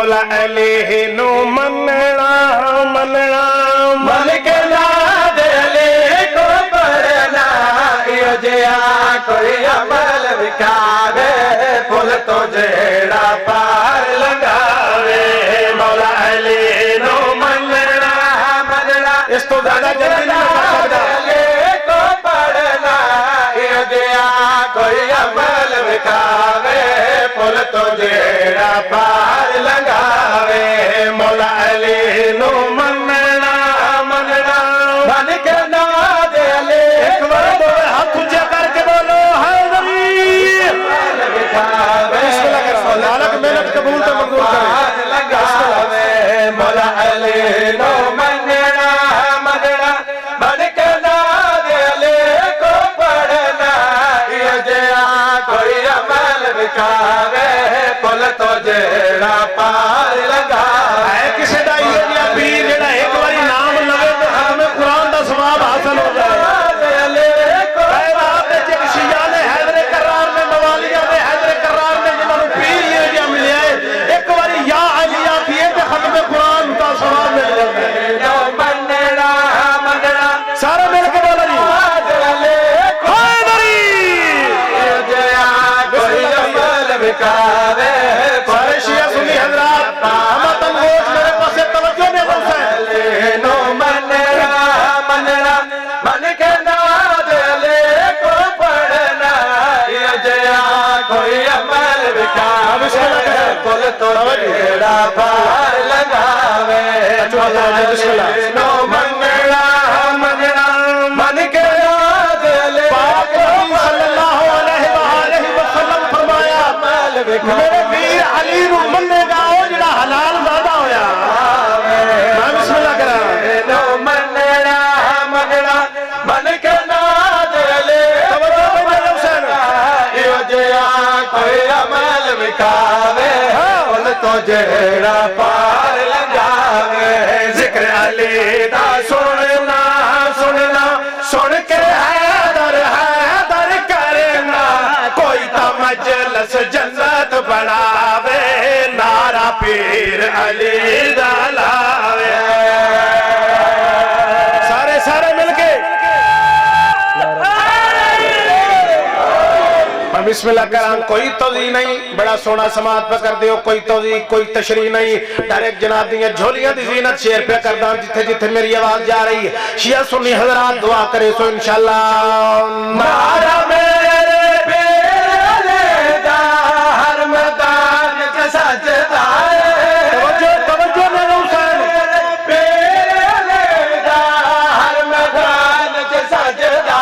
مولا علی نو مننا مننا من کے ناد علی کو پڑھنا یہ جیا کوئی عمل وکھاوے پھل تو جیڑا پار لگاوے مولا علی نو مننا مننا اس تو زیادہ جلدی نہیں پڑھ سکتا علی کو پڑھنا یہ جیا کوئی عمل وکھاوے پھل تو جیڑا پار لگاوے مولا علی نو مننا مننا من کے ناد علی ایک بار بولے ہاتھ اونچا کر کے بولو حیدری عمل وکھاوے بسم اللہ کرو مالک محنت قبول تو منظور کرے لگاوے مولا علی نو مننا مننا من کے ناد علی کو پڑھنا یہ جیا کوئی عمل وکھاوے پھل تو جیڑا پار لگاوے ہے کسی دا یہ جیا پیر جڑا ایک باری نام لگے تو ختم قرآن دا ثواب حاصل ہو جائے خیرات جگ شیعہ نے حیدر کرار نے موالیہ نے حیدر کرار نے جنہوں نے پیر یہ جیا ملے آئے ایک باری یا علی آتیے تو ختم قرآن دا ثواب مل جاتا ہے سارا مل کے بولا جی حیدری سارے شیعہ سنی حضرات ہمیں تنگوش میرے پاس توجہ نہیں ہوتا ہے من کے ناد علی کو پڑھنا یہ جیا کوئی عمل وکھاوے پھل تو جیڑا پار لگاوے بسم اللہ نو مننا مننا من کے ناد علی پاک نبی صلی اللہ علیہ وآلہ وسلم فرمایا عمل میرے پیر علی نو مننے گا او جڑا حلال زیادہ ہویا میں بسم اللہ کرا نو مننا مننا من کے ناد علی توجہ بھائی میرے حسین یہ جیا کوئی عمل وکھاوے پھل تو جیڑا پار لگاوے ذکر علی دا سننا سننا سن کے حیدر حیدر کرنا کوئی تا مجلس جنت بڑھاوے نعرہ پیر علی دا لاوے سارے سارے مل کے میں بسم اللہ کرام کوئی توضیح نہیں بڑا سونا سماعت پہ کر دیو کوئی توضیح کوئی تشریح نہیں ڈائریکٹ جناب دیئے جھولیاں دی زینت شیر پہ کردان جتھے جتھے میری آواز جا رہی ہے شیعہ سنی حضرات دعا کرے سو انشاءاللہ مارا میرے پیر دا ہر میدان کے سجدہ توجہ توجہ میرے حسین پیر دا ہر میدان کے سجدہ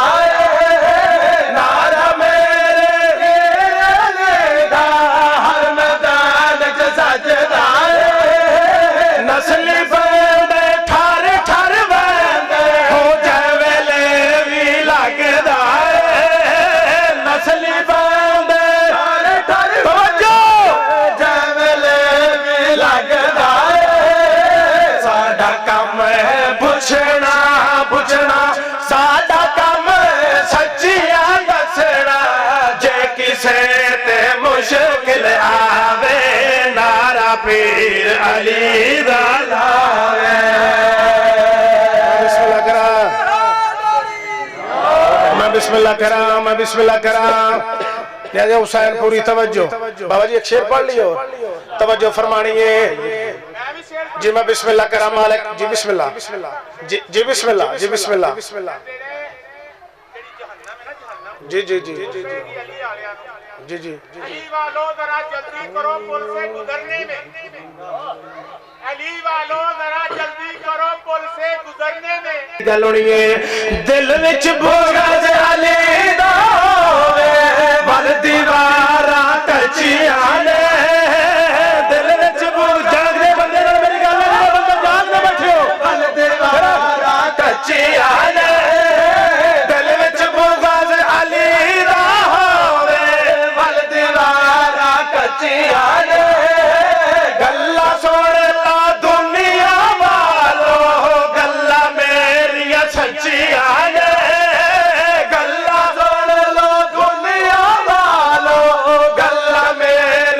نعرہ میرے پیر دا ہر میدان کے سجدہ نسلی بندے ٹھار ٹھار بندے ہو جائے ویلے بھی لگدا ہے نسلی بندے توجہ جملے میں لگدا ساڈا کم ہے پوچھنا پوچھنا ساڈا کم ہے سچیاں دسنا جے کسے تے مشکل آوے نعرہ پیر علی دا لاوے بسم اللہ کرا میں بسم اللہ کرا میں بسم اللہ کرا لہذا حسین پوری توجہ بابا جی ایک شیر پڑھ لیو توجہ فرمانی ہے جی میں بسم اللہ کرا مالک جی بسم اللہ جی بسم اللہ جی بسم اللہ جی جی جی جی جی علی والو ذرا جلدی کرو پل سے گزرنے میں علی والو ذرا جلدی کرو پل سے گزرنے میں گل ہونی ہے دل وچ بغض علی دا ہووے ول دیواراں کچیاں نے دل وچ بغض جاگ دے بندے نال میری گل ہے بندہ جاگ نہ بیٹھو ول دیواراں کچیاں نے دل وچ بغض علی دا ہووے ول دیواراں کچیاں نے گلا سن لا دنیا والو گلا میریاں سچیاں نے گلا سن لو دنیا والو گلا میریاں